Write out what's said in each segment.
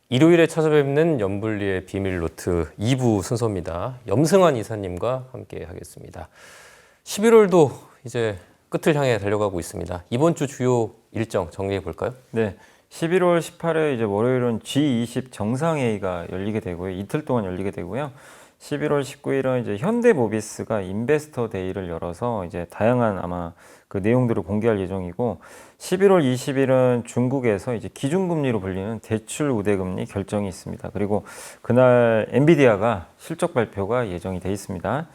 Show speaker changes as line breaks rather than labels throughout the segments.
일요일에 찾아뵙는 염블리의 비밀노트 2부 순서입니다. 염승환 이사님과 함께 하겠습니다. 11월도 이제 끝을 향해 달려가고 있습니다. 이번 주 주요 일정 정리해 볼까요?
네. 11월 18일 이제 월요일은 G20 정상회의가 열리게 되고요. 이틀 동안 열리게 되고요. 11월 19일은 이제 현대모비스가 인베스터 데이를 열어서 이제 다양한 아마 그 내용들을 공개할 예정이고, 11월 20일은 중국에서 이제 기준금리로 불리는 대출 우대금리 결정이 있습니다. 그리고 그날 엔비디아가 실적 발표가 예정이 돼 있습니다.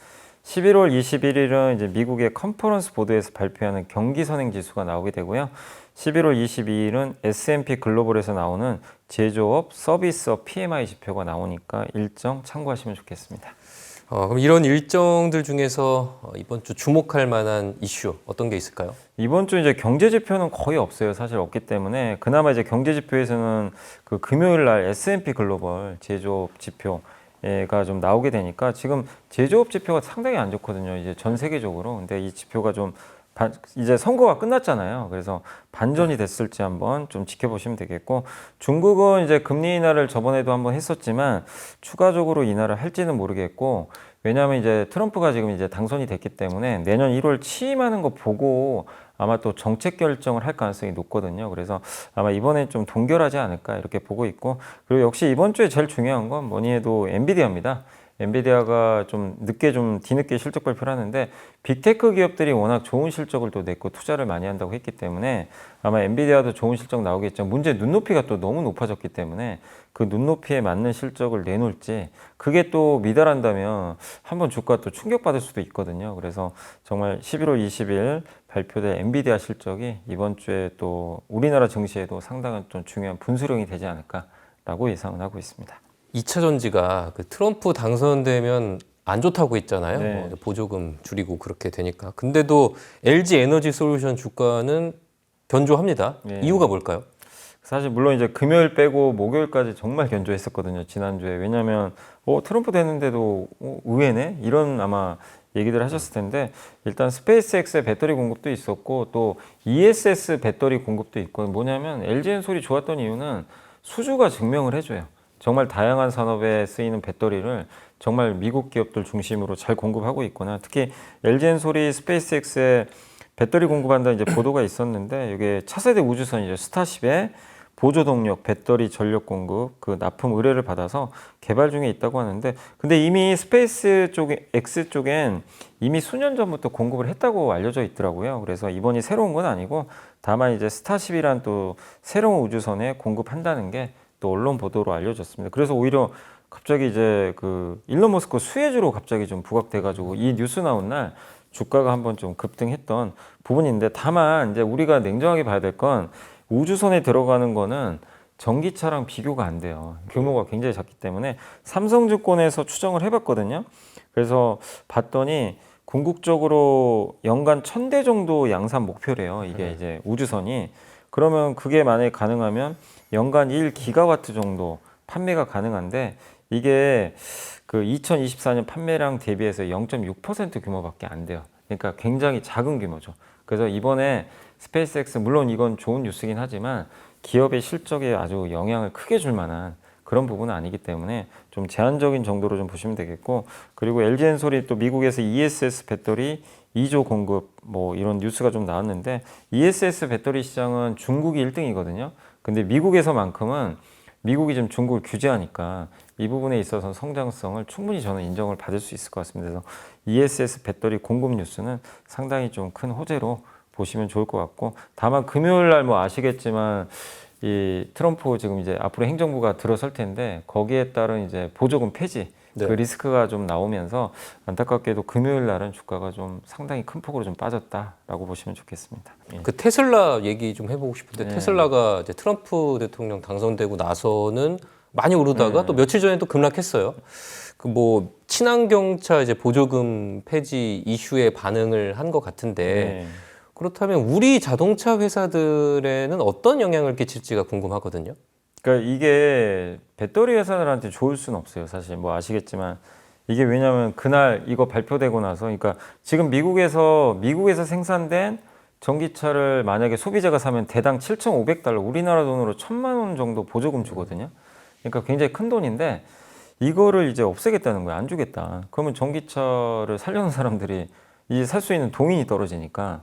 11월 21일은 이제 미국의 컨퍼런스 보드에서 발표하는 경기 선행 지수가 나오게 되고요. 11월 22일은 S&P 글로벌에서 나오는 제조업, 서비스업 PMI 지표가 나오니까 일정 참고하시면 좋겠습니다.
그럼 이런 일정들 중에서 이번 주 주목할 만한 이슈 어떤 게 있을까요?
이번 주 이제 경제 지표는 거의 없어요. 사실 없기 때문에 그나마 이제 경제 지표에서는 그 금요일 날 S&P 글로벌 제조업 지표가 좀 나오게 되니까, 지금 제조업 지표가 상당히 안 좋거든요. 이제 전 세계적으로. 근데 이 지표가 좀 이제 선거가 끝났잖아요. 그래서 반전이 됐을지 한번 좀 지켜보시면 되겠고, 중국은 이제 금리 인하를 저번에도 한번 했었지만 추가적으로 인하를 할지는 모르겠고, 왜냐하면 이제 트럼프가 지금 이제 당선이 됐기 때문에 내년 1월 취임하는 거 보고 아마 또 정책 결정을 할 가능성이 높거든요. 그래서 아마 이번엔 좀 동결하지 않을까 이렇게 보고 있고, 그리고 역시 이번 주에 제일 중요한 건 뭐니 해도 엔비디아입니다. 엔비디아가 좀 늦게 좀 뒤늦게 실적 발표를 하는데, 빅테크 기업들이 워낙 좋은 실적을 또 냈고 투자를 많이 한다고 했기 때문에 아마 엔비디아도 좋은 실적 나오겠죠. 문제 눈높이가 또 너무 높아졌기 때문에 그 눈높이에 맞는 실적을 내놓을지, 그게 또 미달한다면 한번 주가 또 충격받을 수도 있거든요. 그래서 정말 11월 20일 발표될 엔비디아 실적이 이번 주에 또 우리나라 증시에도 상당한 좀 중요한 분수령이 되지 않을까라고 예상을 하고 있습니다.
2차 전지가 그 트럼프 당선되면 안 좋다고 했잖아요.
네.
보조금 줄이고 그렇게 되니까. 근데도 LG 에너지 솔루션 주가는 견조합니다.
네.
이유가 뭘까요?
사실 물론 이제 금요일 빼고 목요일까지 정말 견조했었거든요, 지난주에. 왜냐면 트럼프 되는데도 의외네? 이런 아마 얘기들 하셨을 텐데, 일단 스페이스X의 배터리 공급도 있었고 또 ESS 배터리 공급도 있고, 뭐냐면 LG엔솔이 좋았던 이유는 수주가 증명을 해줘요. 정말 다양한 산업에 쓰이는 배터리를 정말 미국 기업들 중심으로 잘 공급하고 있구나. 특히 LG엔솔이 스페이스X에 배터리 공급한다 이제 보도가 있었는데, 이게 차세대 우주선이죠. 스타쉽에 보조 동력, 배터리 전력 공급, 그 납품 의뢰를 받아서 개발 중에 있다고 하는데, 근데 이미 스페이스 쪽에, X 쪽엔 이미 수년 전부터 공급을 했다고 알려져 있더라고요. 그래서 이번이 새로운 건 아니고, 다만 이제 스타쉽이란 또 새로운 우주선에 공급한다는 게 또 언론 보도로 알려졌습니다. 그래서 오히려 갑자기 이제 그 일론 머스크 수혜주로 갑자기 좀 부각돼가지고 이 뉴스 나온 날 주가가 한번 좀 급등했던 부분인데, 다만 이제 우리가 냉정하게 봐야 될 건, 우주선에 들어가는 거는 전기차랑 비교가 안 돼요. 규모가 굉장히 작기 때문에. 삼성증권에서 추정을 해봤거든요. 그래서 봤더니 궁극적으로 연간 1000대 정도 양산 목표래요. 이게 이제 우주선이. 그러면 그게 만약에 가능하면 연간 1기가와트 정도 판매가 가능한데, 이게 그 2024년 판매량 대비해서 0.6% 규모밖에 안 돼요. 그러니까 굉장히 작은 규모죠. 그래서 이번에 스페이스X, 물론 이건 좋은 뉴스긴 하지만 기업의 실적에 아주 영향을 크게 줄 만한 그런 부분은 아니기 때문에 좀 제한적인 정도로 좀 보시면 되겠고, 그리고 LG엔솔이 또 미국에서 ESS 배터리 2조 공급 뭐 이런 뉴스가 좀 나왔는데, ESS 배터리 시장은 중국이 1등이거든요. 근데 미국에서만큼은 미국이 지금 중국을 규제하니까 이 부분에 있어서 성장성을 충분히 저는 인정을 받을 수 있을 것 같습니다. 그래서 ESS 배터리 공급 뉴스는 상당히 좀 큰 호재로 보시면 좋을 것 같고, 다만 금요일 날 뭐 아시겠지만 이 트럼프 지금 이제 앞으로 행정부가 들어설 텐데, 거기에 따른 이제 보조금 폐지,
네.
그 리스크가 좀 나오면서 안타깝게도 금요일 날은 주가가 좀 상당히 큰 폭으로 좀 빠졌다라고 보시면 좋겠습니다. 예.
그 테슬라 얘기 좀 해보고 싶은데,
네.
테슬라가 이제 트럼프 대통령 당선되고 나서는 많이 오르다가 또 며칠 전에 또 급락했어요. 그 뭐 친환경차 이제 보조금 폐지 이슈에 반응을 한 것 같은데,
네.
그렇다면 우리 자동차 회사들에는 어떤 영향을 끼칠지가 궁금하거든요.
그러니까 이게 배터리 회사들한테 좋을 수는 없어요. 사실 뭐 아시겠지만, 이게 왜냐하면 그날 이거 발표되고 나서, 그러니까 지금 미국에서 생산된 전기차를 만약에 소비자가 사면 대당 $7,500, 우리나라 돈으로 1000만 원 정도 보조금 주거든요. 그러니까 굉장히 큰 돈인데 이거를 이제 없애겠다는 거야. 안 주겠다. 그러면 전기차를 살려는 사람들이 이제 살 수 있는 동인이 떨어지니까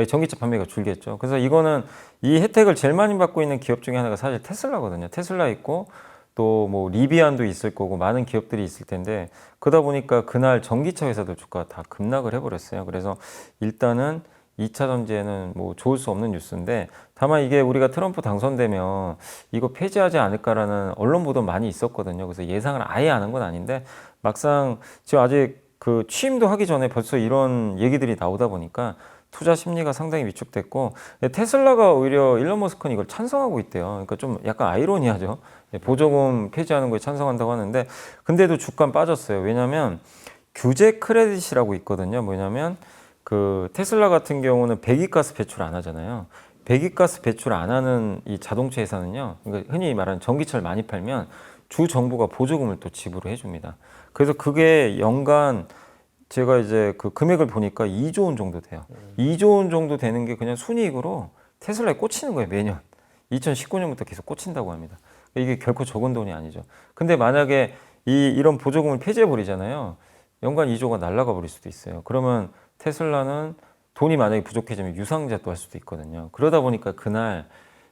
전기차 판매가 줄겠죠. 그래서 이거는 이 혜택을 제일 많이 받고 있는 기업 중에 하나가 사실 테슬라거든요. 테슬라 있고 또 뭐 리비안도 있을 거고 많은 기업들이 있을 텐데 그러다 보니까 그날 전기차 회사들 주가가 다 급락을 해버렸어요. 그래서 일단은 2차 전지에는 뭐 좋을 수 없는 뉴스인데 다만 이게 우리가 트럼프 당선되면 이거 폐지하지 않을까라는 언론 보도 많이 있었거든요. 그래서 예상을 아예 안 한 건 아닌데 막상 지금 아직 그 취임도 하기 전에 벌써 이런 얘기들이 나오다 보니까 투자 심리가 상당히 위축됐고 테슬라가 오히려 일론 머스크는 이걸 찬성하고 있대요. 그러니까 좀 약간 아이러니하죠. 보조금 폐지하는 거에 찬성한다고 하는데 근데도 주가 빠졌어요. 왜냐하면 규제 크레딧이라고 있거든요. 뭐냐면 그 테슬라 같은 경우는 배기가스 배출 안 하잖아요. 배기가스 배출 안 하는 이 자동차 회사는요. 그러니까 흔히 말하는 전기차를 많이 팔면 주 정부가 보조금을 또 지불을 해줍니다. 그래서 그게 연간 제가 이제 그 금액을 보니까 2조 원 정도 돼요. 2조 원 정도 되는 게 그냥 순이익으로 테슬라에 꽂히는 거예요, 매년. 2019년부터 계속 꽂힌다고 합니다. 이게 결코 적은 돈이 아니죠. 근데 만약에 이런 보조금을 폐지해 버리잖아요. 연간 2조가 날아가 버릴 수도 있어요. 그러면 테슬라는 돈이 만약에 부족해지면 유상자도 할 수도 있거든요. 그러다 보니까 그날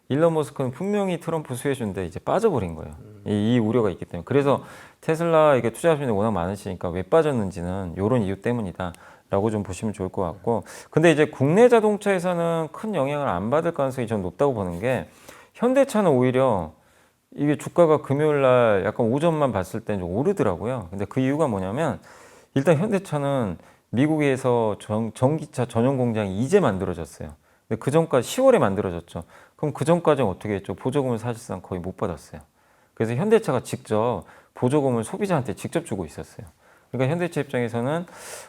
일론 머스크는 분명히 트럼프 수혜주인데 이제 빠져버린 거예요. 이 우려가 있기 때문에. 그래서 테슬라에게 투자하시는 분이 워낙 많으시니까 왜 빠졌는지는 이런 이유 때문이다. 라고 좀 보시면 좋을 것 같고. 근데 이제 국내 자동차에서는 큰 영향을 안 받을 가능성이 전 높다고 보는 게 현대차는 오히려 이게 주가가 금요일 날 약간 오전만 봤을 때는 좀 오르더라고요. 근데 그 이유가 뭐냐면 일단 현대차는 미국에서 전기차 전용 공장이 이제 만들어졌어요. 근데 그 전까지 10월에 만들어졌죠. 그럼 그 전까지는 어떻게 했죠? 보조금을 사실상 거의 못 받았어요. 그래서 현대차가 직접 보조금을 소비자한테 직접 주고 있었어요. 그러니까 현대차 입장에서는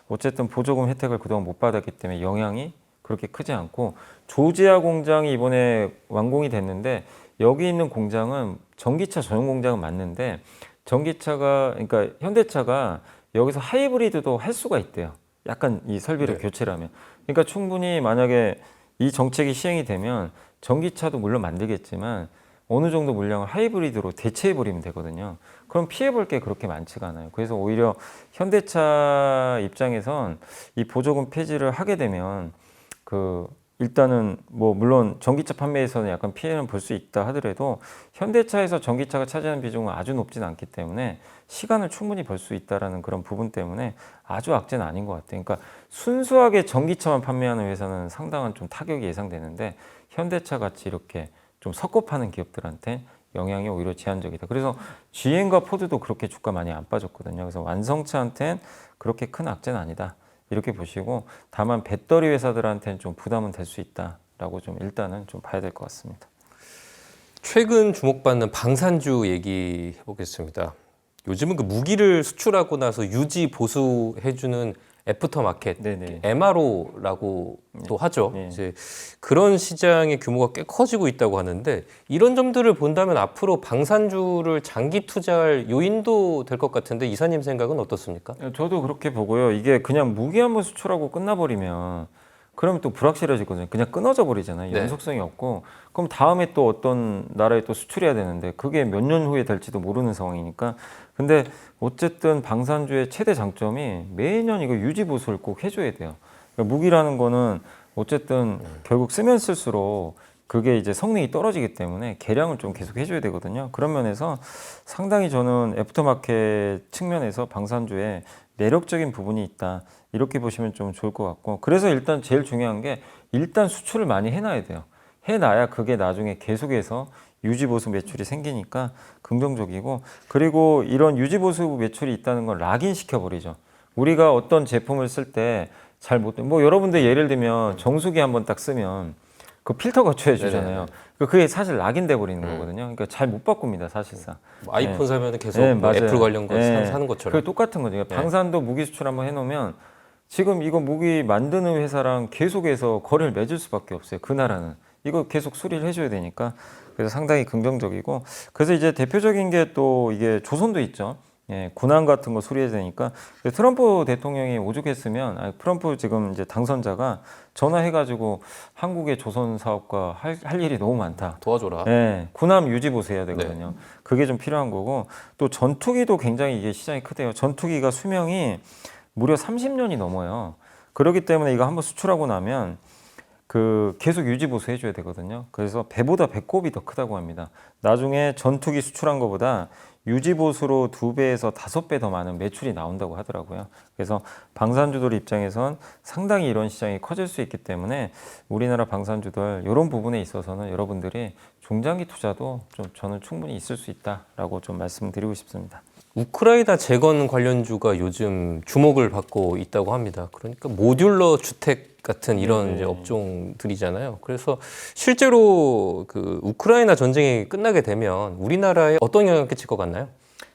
어쨌든 보조금 혜택을 그동안 못 받았기 때문에 영향이 그렇게 크지 않고 조지아 공장이 이번에 완공이 됐는데 여기 있는 공장은 전기차 전용 공장은 맞는데 전기차가 그러니까 현대차가 여기서 하이브리드도 할 수가 있대요. 약간 이 설비를 교체를 하면. 그러니까 충분히 만약에 이 정책이 시행이 되면 전기차도 물론 만들겠지만 어느 정도 물량을 하이브리드로 대체해버리면 되거든요. 그럼 피해볼 게 그렇게 많지가 않아요. 그래서 오히려 현대차 입장에선 이 보조금 폐지를 하게 되면 그 일단은 뭐 물론 전기차 판매에서는 약간 피해는 볼 수 있다 하더라도 현대차에서 전기차가 차지하는 비중은 아주 높진 않기 때문에 시간을 충분히 벌 수 있다라는 그런 부분 때문에 아주 악재는 아닌 것 같아요. 그러니까 순수하게 전기차만 판매하는 회사는 상당한 좀 타격이 예상되는데 현대차 같이 이렇게 좀 섞어 파는 기업들한테 영향이 오히려 제한적이다. 그래서 GM과 포드도 그렇게 주가 많이 안 빠졌거든요. 그래서 완성차한테는 그렇게 큰 악재는 아니다. 이렇게 보시고 다만 배터리 회사들한테는 좀 부담은 될 수 있다라고 좀 일단은 좀 봐야 될 것 같습니다.
최근 주목받는 방산주 얘기해 보겠습니다. 요즘은 그 무기를 수출하고 나서 유지 보수해주는 애프터마켓,
네네.
MRO라고도 하죠.
네.
이제 그런 시장의 규모가 꽤 커지고 있다고 하는데 이런 점들을 본다면 앞으로 방산주를 장기 투자할 요인도 될 것 같은데 이사님 생각은 어떻습니까?
저도 그렇게 보고요. 이게 그냥 무기 한번 수출하고 끝나버리면 그러면 또 불확실해지거든요. 그냥 끊어져 버리잖아요.
네.
연속성이 없고 그럼 다음에 또 어떤 나라에 또 수출해야 되는데 그게 몇 년 후에 될지도 모르는 상황이니까 근데 어쨌든 방산주의 최대 장점이 매년 이거 유지 보수를 꼭 해줘야 돼요. 그러니까 무기라는 거는 어쨌든 결국 쓰면 쓸수록 그게 이제 성능이 떨어지기 때문에 개량을 좀 계속 해줘야 되거든요. 그런 면에서 상당히 저는 애프터마켓 측면에서 방산주에 매력적인 부분이 있다. 이렇게 보시면 좀 좋을 것 같고 그래서 일단 제일 중요한 게 일단 수출을 많이 해놔야 돼요. 해놔야 그게 나중에 계속해서 유지보수 매출이 생기니까 긍정적이고 그리고 이런 유지보수 매출이 있다는 건 락인 시켜버리죠. 우리가 어떤 제품을 쓸 때 잘 못, 뭐 여러분들 예를 들면 정수기 한번 딱 쓰면 그 필터 거쳐야 주잖아요. 그게 사실 락인 돼 버리는 거거든요. 그러니까 잘 못 바꿉니다, 사실상.
뭐 아이폰 사면 계속
네,
뭐
맞아요.
애플 관련 거
네.
사는 것처럼.
그게 똑같은 거죠. 방산도 무기 수출 한번 해놓으면 지금 이거 무기 만드는 회사랑 계속해서 거래를 맺을 수밖에 없어요. 그 나라는. 이거 계속 수리를 해줘야 되니까. 그래서 상당히 긍정적이고. 그래서 이제 대표적인 게 또 이게 조선도 있죠. 예, 군함 같은 거 수리해야 되니까. 트럼프 대통령이 오죽했으면, 트럼프 지금 이제 당선자가 전화해가지고 한국의 조선 사업과 할 일이 너무 많다.
도와줘라.
예, 군함 유지 보수해야 되거든요. 그게 좀 필요한 거고, 또 전투기도 굉장히 이게 시장이 크대요. 전투기가 수명이 무려 30년이 넘어요. 그렇기 때문에 이거 한번 수출하고 나면 계속 유지 보수 해줘야 되거든요. 그래서 배보다 배꼽이 더 크다고 합니다. 나중에 전투기 수출한 것보다 유지 보수로 2배에서 5배 더 많은 매출이 나온다고 하더라고요. 그래서 방산주들 입장에선 상당히 이런 시장이 커질 수 있기 때문에 우리나라 방산주들 이런 부분에 있어서는 여러분들이 중장기 투자도 좀 저는 충분히 있을 수 있다라고 좀 말씀드리고 싶습니다.
우크라이나 재건 관련주가 요즘 주목을 받고 있다고 합니다. 그러니까 모듈러 주택 같은 이런 이제 업종들이잖아요. 그래서 실제로 우크라이나 전쟁이 끝나게 되면 우리나라에 어떤 영향을 끼칠 것 같나요?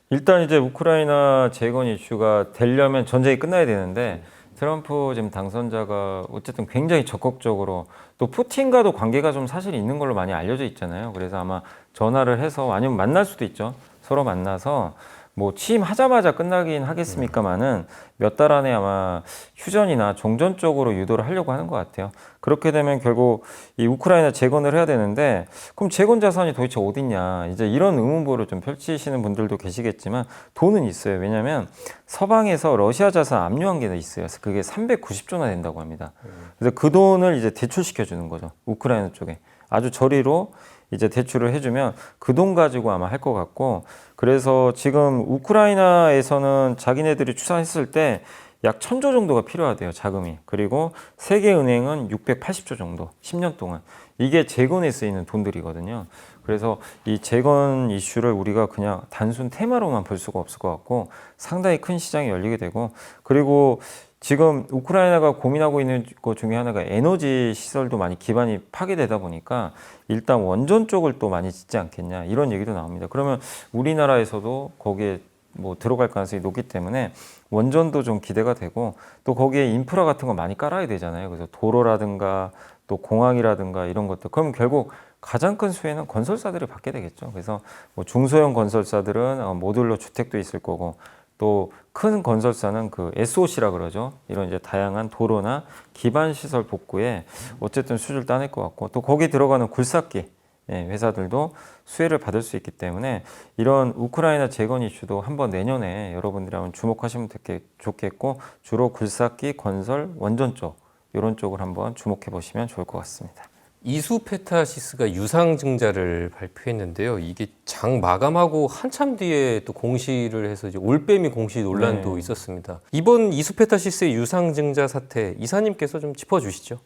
일단 이제 우크라이나 재건 이슈가 되려면 전쟁이 끝나야 되는데 트럼프 지금 당선자가 어쨌든 굉장히 적극적으로 또 푸틴과도 관계가 좀 사실 있는 걸로 많이 알려져 있잖아요. 그래서 아마 전화를 해서 아니면 만날 수도 있죠. 서로 만나서 뭐 취임하자마자 끝나긴 하겠습니까마는 몇 달 안에 아마 휴전이나 종전 쪽으로 유도를 하려고 하는 것 같아요. 그렇게 되면 결국 이 우크라이나 재건을 해야 되는데 그럼 재건 자산이 도대체 어딨냐 이제 이런 의문부를 좀 펼치시는 분들도 계시겠지만 돈은 있어요. 왜냐하면 서방에서 러시아 자산 압류한 게 있어요. 그게 390조나 된다고 합니다. 그래서 그 돈을 이제 대출시켜 주는 거죠. 우크라이나 쪽에 아주 저리로 이제 대출을 해주면 그 돈 가지고 아마 할 것 같고 그래서 지금 우크라이나에서는 자기네들이 추산했을 때 약 1000조 정도가 필요하대요. 자금이. 그리고 세계은행은 680조 정도 10년 동안 이게 재건에 쓰이는 돈들이거든요. 그래서 이 재건 이슈를 우리가 그냥 단순 테마로만 볼 수가 없을 것 같고 상당히 큰 시장이 열리게 되고 그리고 지금 우크라이나가 고민하고 있는 것 중에 하나가 에너지 시설도 많이 기반이 파괴되다 보니까 일단 원전 쪽을 또 많이 짓지 않겠냐 이런 얘기도 나옵니다. 그러면 우리나라에서도 거기에 뭐 들어갈 가능성이 높기 때문에 원전도 좀 기대가 되고 또 거기에 인프라 같은 거 많이 깔아야 되잖아요. 그래서 도로라든가 또 공항이라든가 이런 것들 그러면 결국 가장 큰 수혜는 건설사들이 받게 되겠죠. 그래서 뭐 중소형 건설사들은 모듈러 주택도 있을 거고 또 큰 건설사는 SOC라 그러죠. 이런 이제 다양한 도로나 기반 시설 복구에 어쨌든 수주를 따낼 것 같고 또 거기 들어가는 굴삭기 회사들도 수혜를 받을 수 있기 때문에 이런 우크라이나 재건 이슈도 한번 내년에 여러분들이 한번 주목하시면 좋겠고 주로 굴삭기, 건설, 원전 쪽 이런 쪽을 한번 주목해 보시면 좋을 것 같습니다.
이수페타시스가 유상증자를 발표했는데요. 이게 장 마감하고 한참 뒤에 또 공시를 해서 이제 올빼미 공시 논란도 있었습니다. 이번 이수페타시스의 유상증자 사태 이사님께서 좀 짚어주시죠.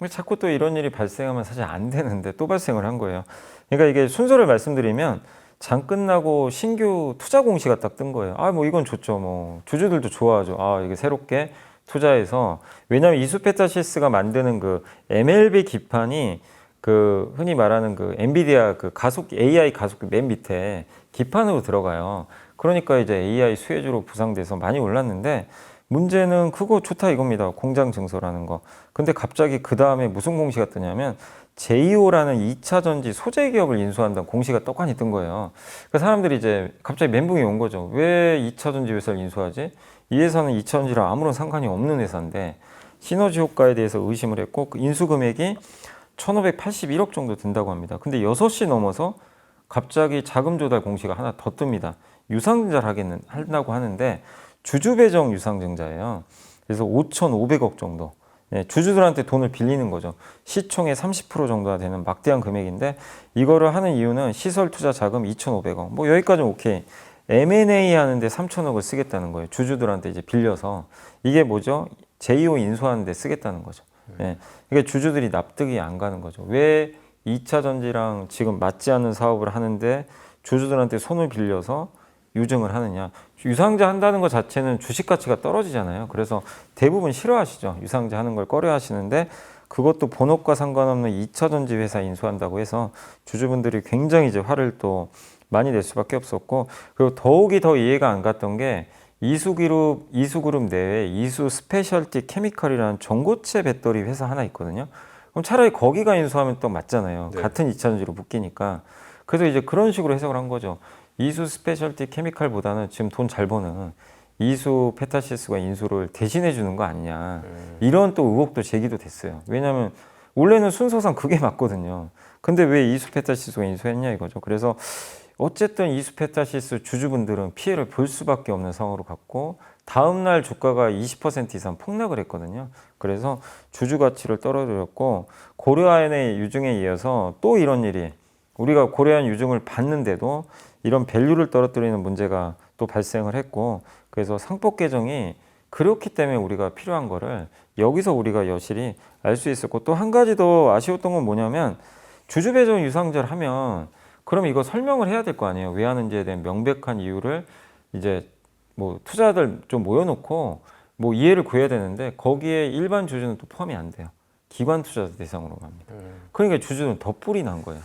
자꾸 또 이런 일이 발생하면 사실 안 되는데 또 발생을 한 거예요. 그러니까 이게 순서를 말씀드리면 장 끝나고 신규 투자 공시가 딱 뜬 거예요. 뭐 이건 좋죠. 뭐 주주들도 좋아하죠. 이게 새롭게 투자해서 왜냐하면 이수페타시스가 만드는 MLB 기판이 흔히 말하는 엔비디아 가속기 AI 가속기 맨 밑에 기판으로 들어가요. 그러니까 이제 AI 수혜주로 부상돼서 많이 올랐는데 문제는 그거 좋다 이겁니다. 공장 증설하는 거. 근데 갑자기 그 다음에 무슨 공시가 뜨냐면 제이오라는 2차 전지 소재 기업을 인수한다는 공시가 떡하니 뜬 거예요. 그 사람들이 이제 갑자기 멘붕이 온 거죠. 왜 2차 전지 회사를 인수하지? 이 회사는 2차 전지랑 아무런 상관이 없는 회사인데 시너지 효과에 대해서 의심을 했고 인수 금액이 1581억 정도 든다고 합니다. 근데 6시 넘어서 갑자기 자금 조달 공시가 하나 더 뜹니다. 유상증자를 한다고 하는데 주주 배정 유상증자예요. 그래서 5,500억 정도. 주주들한테 돈을 빌리는 거죠. 시총의 30% 정도가 되는 막대한 금액인데 이거를 하는 이유는 시설 투자 자금 2,500억. 뭐 여기까지는 오케이. M&A 하는데 3,000억을 쓰겠다는 거예요. 주주들한테 이제 빌려서. 이게 뭐죠? 제이오 인수하는데 쓰겠다는 거죠. 이게 주주들이 납득이 안 가는 거죠. 왜 2차 전지랑 지금 맞지 않는 사업을 하는데 주주들한테 손을 빌려서 유증을 하느냐. 유상증자 한다는 것 자체는 주식 가치가 떨어지잖아요. 그래서 대부분 싫어하시죠. 유상증자 하는 걸 꺼려 하시는데 그것도 본업과 상관없는 2차 전지 회사 인수한다고 해서 주주분들이 굉장히 이제 화를 또 많이 낼 수밖에 없었고 그리고 더욱이 더 이해가 안 갔던 게 이수그룹 내에 이수 스페셜티 케미컬이라는 전고체 배터리 회사 하나 있거든요. 그럼 차라리 거기가 인수하면 또 맞잖아요. 같은 2차 전지로 묶이니까. 그래서 이제 그런 식으로 해석을 한 거죠. 이수 스페셜티 케미칼보다는 지금 돈 잘 버는 이수 페타시스가 인수를 대신해 주는 거 아니냐. 이런 또 의혹도 제기도 됐어요. 왜냐하면 원래는 순서상 그게 맞거든요. 근데 왜 이수 페타시스가 인수했냐 이거죠. 그래서 어쨌든 이수 페타시스 주주분들은 피해를 볼 수밖에 없는 상황으로 갔고 다음날 주가가 20% 이상 폭락을 했거든요. 그래서 주주 가치를 떨어뜨렸고 고려아연의 유증에 이어서 또 이런 일이 우리가 고려아연 유증을 받는데도 이런 밸류를 떨어뜨리는 문제가 또 발생을 했고 그래서 상법 개정이 그렇기 때문에 우리가 필요한 거를 여기서 우리가 여실히 알 수 있었고 또 한 가지 더 아쉬웠던 건 뭐냐면 주주 배정 유상증 하면 그럼 이거 설명을 해야 될 거 아니에요. 왜 하는지에 대한 명백한 이유를 이제 뭐 투자자들 좀 모여놓고 뭐 이해를 구해야 되는데 거기에 일반 주주는 또 포함이 안 돼요. 기관 투자자 대상으로 갑니다. 그러니까 주주는 더 뿔이 난 거예요.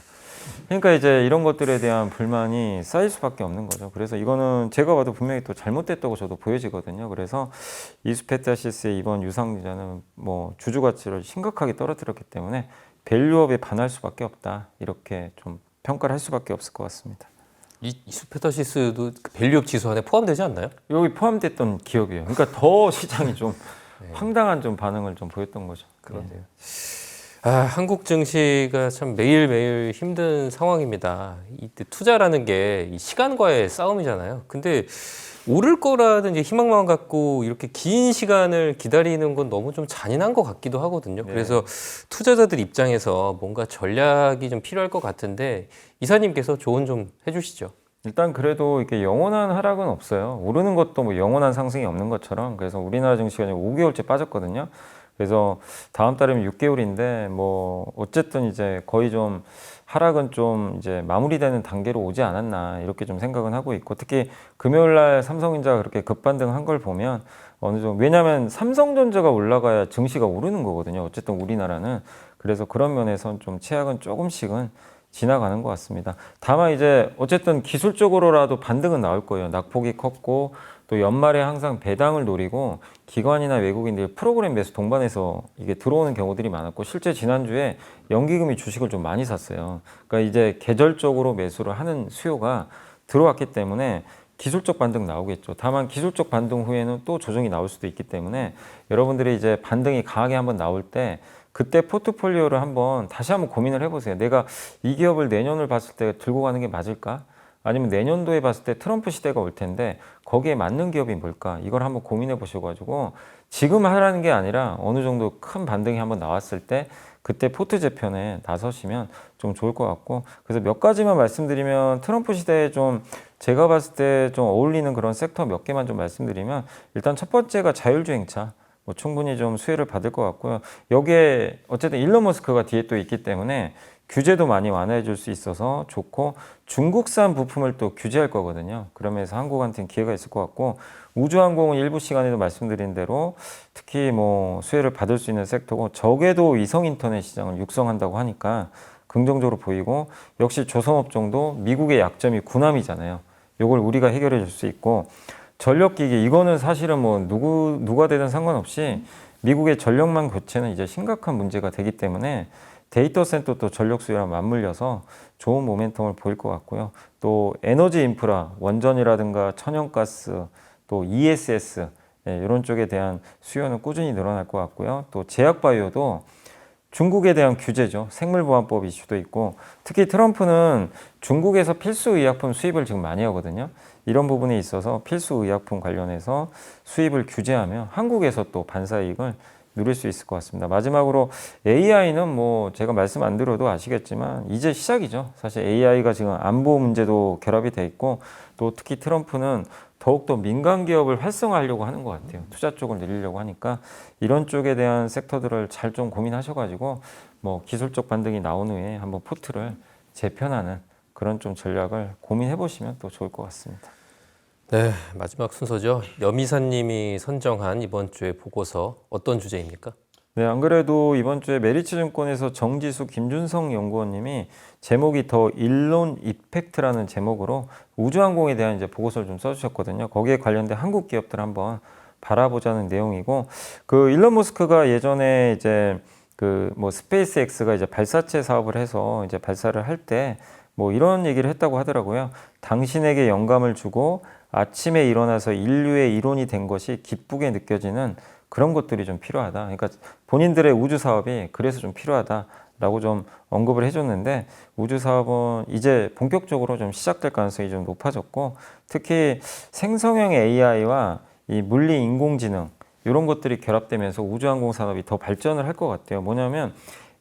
그러니까 이제 이런 것들에 대한 불만이 쌓일 수밖에 없는 거죠. 그래서 이거는 제가 봐도 분명히 또 잘못됐다고 저도 보여지거든요. 그래서 이수페타시스의 이번 유상증자는 뭐 주주 가치를 심각하게 떨어뜨렸기 때문에 밸류업에 반할 수밖에 없다. 이렇게 좀 평가를 할 수밖에 없을 것 같습니다.
이수페타시스도 그 밸류업 지수 안에 포함되지 않나요?
여기 포함됐던 기업이에요. 그러니까 더 시장이 좀 황당한 좀 반응을 좀 보였던 거죠.
그런데요. 한국 증시가 참 매일매일 힘든 상황입니다. 이때 투자라는 게 이 시간과의 싸움이잖아요. 근데 오를 거라는 이제 희망만 갖고 이렇게 긴 시간을 기다리는 건 너무 좀 잔인한 것 같기도 하거든요.
네.
그래서 투자자들 입장에서 뭔가 전략이 좀 필요할 것 같은데 이사님께서 조언 좀 해주시죠.
일단 그래도 이렇게 영원한 하락은 없어요. 오르는 것도 뭐 영원한 상승이 없는 것처럼 그래서 우리나라 증시가 5개월째 빠졌거든요. 그래서 다음 달이면 6개월인데 뭐 어쨌든 이제 거의 좀 하락은 좀 이제 마무리되는 단계로 오지 않았나 이렇게 좀 생각은 하고 있고 특히 금요일 날 삼성전자가 그렇게 급반등한 걸 보면 어느 정도 왜냐하면 삼성전자가 올라가야 증시가 오르는 거거든요. 어쨌든 우리나라는 그래서 그런 면에선 좀 최악은 조금씩은 지나가는 것 같습니다. 다만 이제 어쨌든 기술적으로라도 반등은 나올 거예요. 낙폭이 컸고 또 연말에 항상 배당을 노리고 기관이나 외국인들 프로그램 매수 동반해서 이게 들어오는 경우들이 많았고 실제 지난주에 연기금이 주식을 좀 많이 샀어요. 그러니까 이제 계절적으로 매수를 하는 수요가 들어왔기 때문에 기술적 반등 나오겠죠. 다만 기술적 반등 후에는 또 조정이 나올 수도 있기 때문에 여러분들이 이제 반등이 강하게 한번 나올 때 그때 포트폴리오를 한번 다시 한번 고민을 해보세요. 내가 이 기업을 내년을 봤을 때 들고 가는 게 맞을까? 아니면 내년도에 봤을 때 트럼프 시대가 올 텐데 거기에 맞는 기업이 뭘까? 이걸 한번 고민해 보셔가지고 지금 하라는 게 아니라 어느 정도 큰 반등이 한번 나왔을 때 그때 포트 재편에 나서시면 좀 좋을 것 같고 그래서 몇 가지만 말씀드리면 트럼프 시대에 좀 제가 봤을 때 좀 어울리는 그런 섹터 몇 개만 좀 말씀드리면 일단 첫 번째가 자율주행차 뭐 충분히 좀 수혜를 받을 것 같고요. 여기에 어쨌든 일론 머스크가 뒤에 또 있기 때문에 규제도 많이 완화해 줄 수 있어서 좋고 중국산 부품을 또 규제할 거거든요. 그러면서 한국한테는 기회가 있을 것 같고 우주항공은 일부 시간에도 말씀드린 대로 특히 뭐 수혜를 받을 수 있는 섹터고 적에도 위성인터넷 시장을 육성한다고 하니까 긍정적으로 보이고 역시 조선업종도 미국의 약점이 군함이잖아요. 이걸 우리가 해결해 줄 수 있고 전력기기 이거는 사실은 뭐 누가 되든 상관없이 미국의 전력망 교체는 이제 심각한 문제가 되기 때문에 데이터 센터 또 전력 수요랑 맞물려서 좋은 모멘텀을 보일 것 같고요. 또 에너지 인프라, 원전이라든가 천연가스, 또 ESS 이런 쪽에 대한 수요는 꾸준히 늘어날 것 같고요. 또 제약바이오도 중국에 대한 규제죠. 생물보안법 이슈도 있고 특히 트럼프는 중국에서 필수의약품 수입을 지금 많이 하거든요. 이런 부분에 있어서 필수의약품 관련해서 수입을 규제하며 한국에서 또 반사이익을 누릴 수 있을 것 같습니다. 마지막으로 AI는 뭐 제가 말씀 안 드려도 아시겠지만 이제 시작이죠. 사실 AI가 지금 안보 문제도 결합이 돼 있고 또 특히 트럼프는 더욱더 민간 기업을 활성화하려고 하는 것 같아요. 투자 쪽을 늘리려고 하니까 이런 쪽에 대한 섹터들을 잘 좀 고민하셔가지고 뭐 기술적 반등이 나온 후에 한번 포트를 재편하는 그런 좀 전략을 고민해 보시면 또 좋을 것 같습니다.
네, 마지막 순서죠. 염이사님이 선정한 이번 주의 보고서 어떤 주제입니까?
네, 안 그래도 이번 주에 메리츠증권에서 정지수 김준성 연구원님이 제목이 더 일론 이펙트라는 제목으로 우주항공에 대한 이제 보고서를 좀 써주셨거든요. 거기에 관련된 한국 기업들 한번 바라보자는 내용이고, 그 일론 머스크가 예전에 이제 그 뭐 스페이스X가 이제 발사체 사업을 해서 이제 발사를 할 때 뭐 이런 얘기를 했다고 하더라고요. 당신에게 영감을 주고 아침에 일어나서 인류의 이론이 된 것이 기쁘게 느껴지는 그런 것들이 좀 필요하다. 그러니까 본인들의 우주 사업이 그래서 좀 필요하다라고 좀 언급을 해줬는데 우주 사업은 이제 본격적으로 좀 시작될 가능성이 좀 높아졌고 특히 생성형 AI와 이 물리 인공지능 이런 것들이 결합되면서 우주항공 산업이 더 발전을 할 것 같아요. 뭐냐면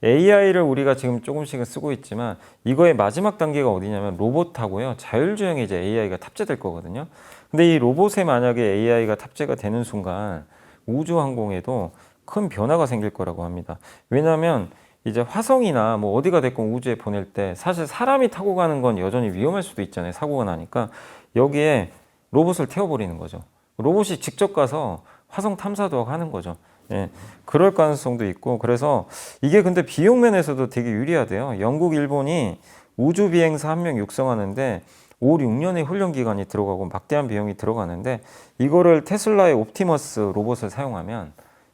AI를 우리가 지금 조금씩은 쓰고 있지만 이거의 마지막 단계가 어디냐면 로봇하고요. 자율주행에 이제 AI가 탑재될 거거든요. 근데 이 로봇에 만약에 AI가 탑재가 되는 순간 우주항공에도 큰 변화가 생길 거라고 합니다. 왜냐하면 이제 화성이나 뭐 어디가 됐건 우주에 보낼 때 사실 사람이 타고 가는 건 여전히 위험할 수도 있잖아요. 사고가 나니까 여기에 로봇을 태워버리는 거죠. 로봇이 직접 가서 화성 탐사도 하고 하는 거죠. 예, 그럴 가능성도 있고 그래서 이게 근데 비용 면에서도 되게 유리하대요. 영국, 일본이 우주 비행사 한 명 육성하는데 5, 6년의 훈련 기간이 들어가고 막대한 비용이 들어가는데 이거를 테슬라의 옵티머스 로봇을 사용하면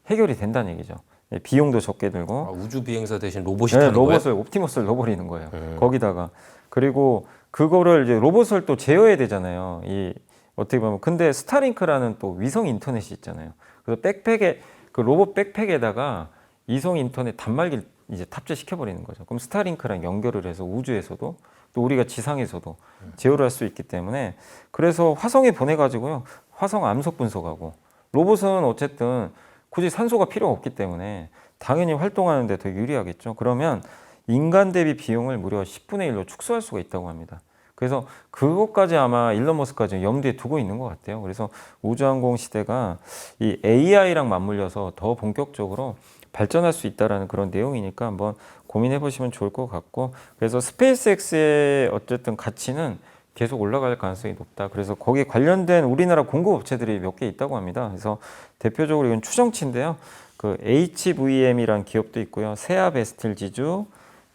해결이 된다는 얘기죠. 예, 비용도 적게 들고
우주 비행사 대신 로봇이
네,
타는
로봇을
거예요?
옵티머스를 넣어버리는 거예요. 거기다가 그리고 그거를 이제 로봇을 또 제어해야 되잖아요. 이 어떻게 보면 근데 스타링크라는 또 위성 인터넷이 있잖아요. 그래서 백팩에 그 로봇 백팩에다가 이성 인터넷 단말기를 이제 탑재시켜 버리는 거죠. 그럼 스타링크랑 연결을 해서 우주에서도 또 우리가 지상에서도 제어를 할 수 있기 때문에 그래서 화성에 보내가지고요. 화성 암석 분석하고 로봇은 어쨌든 굳이 산소가 필요가 없기 때문에 당연히 활동하는데 더 유리하겠죠. 그러면 인간 대비 비용을 무려 10분의 1로 축소할 수가 있다고 합니다. 그래서 그것까지 아마 일론 머스크가 염두에 두고 있는 것 같아요. 그래서 우주항공 시대가 이 AI랑 맞물려서 더 본격적으로 발전할 수 있다라는 그런 내용이니까 한번 고민해 보시면 좋을 것 같고 그래서 스페이스X의 어쨌든 가치는 계속 올라갈 가능성이 높다. 그래서 거기에 관련된 우리나라 공급업체들이 몇 개 있다고 합니다. 그래서 대표적으로 이건 추정치인데요. 그 HVM이란 기업도 있고요. 세아베스텔지주,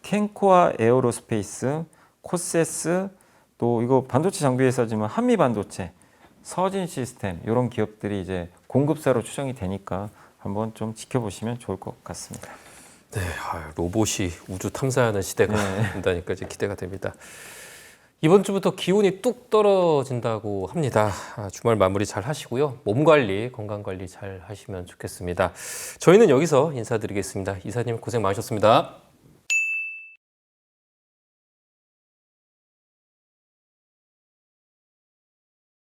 켄코아 에어로스페이스, 코세스, 또 이거 반도체 장비 회사지만 한미반도체, 서진 시스템 이런 기업들이 이제 공급사로 추정이 되니까 한번 좀 지켜보시면 좋을 것 같습니다.
네, 로봇이 우주 탐사하는 시대가 온다니까 이제 기대가 됩니다. 이번 주부터 기온이 뚝 떨어진다고 합니다. 주말 마무리 잘 하시고요. 몸 관리, 건강 관리 잘 하시면 좋겠습니다. 저희는 여기서 인사드리겠습니다. 이사님 고생 많으셨습니다.